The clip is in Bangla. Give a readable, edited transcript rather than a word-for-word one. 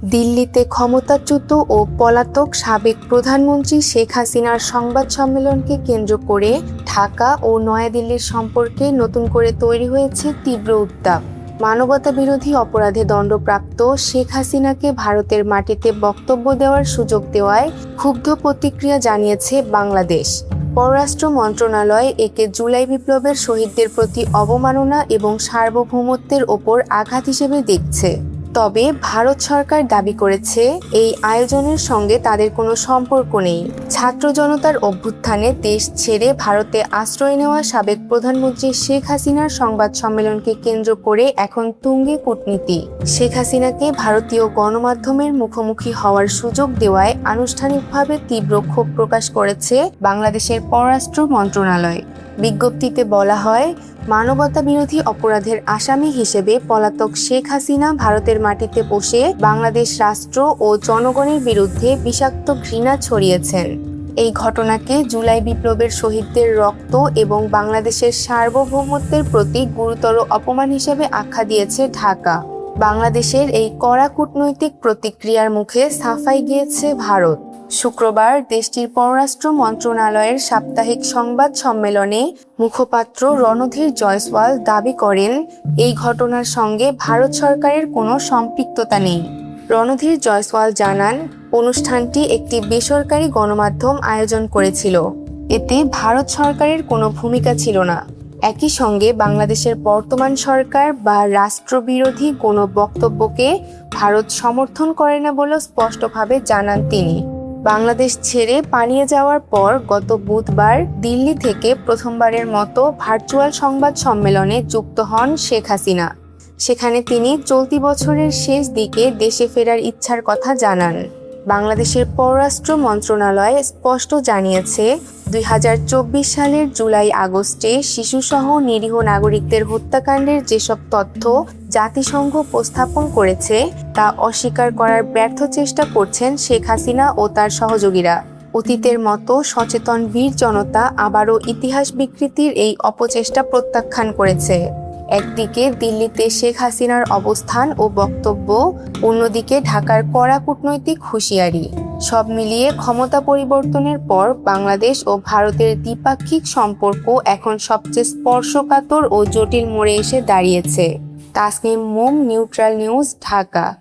দিল্লিতে ক্ষমতাচ্যুত ও পলাতক সাবেক প্রধানমন্ত্রী শেখ হাসিনার সংবাদ সম্মেলনকে কেন্দ্র করে ঢাকা ও নয়াদিল্লির সম্পর্কে নতুন করে তৈরি হয়েছে তীব্র উত্তাপ। মানবতাবিরোধী অপরাধে দণ্ডপ্রাপ্ত শেখ হাসিনাকে ভারতের মাটিতে বক্তব্য দেওয়ার সুযোগ দেওয়ায় ক্ষুব্ধ প্রতিক্রিয়া জানিয়েছে বাংলাদেশ। পররাষ্ট্র মন্ত্রণালয় একে জুলাই বিপ্লবের শহীদদের প্রতি অবমাননা এবং সার্বভৌমত্বের ওপর আঘাত হিসেবে দেখছে। তবে ভারত সরকার দাবি করেছে এই আয়োজনের সঙ্গে তাদের কোনো সম্পর্ক নেই। ছাত্র জনতার অভ্যুত্থানে দেশ ছেড়ে ভারতে আশ্রয় নেওয়া সাবেক প্রধানমন্ত্রী শেখ হাসিনার সংবাদ সম্মেলনকে কেন্দ্র করে এখন তুঙ্গে কূটনীতি। শেখ হাসিনাকে ভারতীয় গণমাধ্যমের মুখোমুখি হওয়ার সুযোগ দেওয়ায় আনুষ্ঠানিকভাবে তীব্র ক্ষোভ প্রকাশ করেছে বাংলাদেশের পররাষ্ট্র মন্ত্রণালয়। বিজ্ঞপ্তিতে বলা হয়, মানবতাবিরোধী অপরাধের আসামি হিসেবে পলাতক শেখ হাসিনা ভারতের মাটিতে বসে বাংলাদেশ রাষ্ট্র ও জনগণের বিরুদ্ধে বিষাক্ত ঘৃণা ছড়িয়েছেন। এই ঘটনাকে জুলাই বিপ্লবের শহীদদের রক্ত এবং বাংলাদেশের সার্বভৌমত্বের প্রতি গুরুতর অপমান হিসেবে আখ্যা দিয়েছে ঢাকা। বাংলাদেশের এই কড়া কূটনৈতিক প্রতিক্রিয়ার মুখে সাফাই গিয়েছে ভারত। শুক্রবার দেশটির পররাষ্ট্র মন্ত্রণালয়ের সাপ্তাহিক সংবাদ সম্মেলনে মুখপাত্র রণধীর জয়সওয়াল দাবি করেন, এই ঘটনার সঙ্গে ভারত সরকারের কোনো সম্পৃক্ততা নেই। রণধীর জয়সওয়াল জানান, অনুষ্ঠানটি একটি বেসরকারি গণমাধ্যম আয়োজন করেছিল। এতে ভারত সরকারের কোনো ভূমিকা ছিল না। একই সঙ্গে বাংলাদেশের বর্তমান সরকার বা রাষ্ট্রবিরোধী কোনো বক্তব্যকে ভারত সমর্থন করে না বলে স্পষ্টভাবে জানান তিনি। বাংলাদেশ ছেড়ে পালিয়ে যাওয়ার পর গত বুধবার দিল্লি থেকে প্রথমবারের মতো ভার্চুয়াল সংবাদ সম্মেলনে যুক্ত হন শেখ হাসিনা। সেখানে তিনি চলতি বছরের শেষ দিকে দেশে ফেরার ইচ্ছার কথা জানান। বাংলাদেশের পররাষ্ট্র মন্ত্রণালয় স্পষ্ট জানিয়েছে, 2024 সালের জুলাই-আগস্টে শিশুসহ নিরীহ নাগরিকদের হত্যাকাণ্ডের যেসব তথ্য জাতিসংঘ উপস্থাপন করেছে তা অস্বীকার করার ব্যর্থ চেষ্টা করছেন শেখ হাসিনা ও তার সহযোগীরা। অতীতের মতো সচেতন বীর জনতা আবারও ইতিহাস বিকৃতির এই অপচেষ্টা প্রত্যাখ্যান করেছে। একদিকে দিল্লিতে শেখ হাসিনার অবস্থান ও বক্তব্য, অন্যদিকে ঢাকার কড়া কূটনৈতিক হুঁশিয়ারি। সব মিলিয়ে ক্ষমতা পরিবর্তনের পর বাংলাদেশ ও ভারতের দ্বিপাক্ষিক সম্পর্ক এখন সবচেয়ে স্পর্শকাতর ও জটিল মোড়ে এসে দাঁড়িয়েছে। তাসনিম মোম, নিউট্রাল নিউজ, ঢাকা।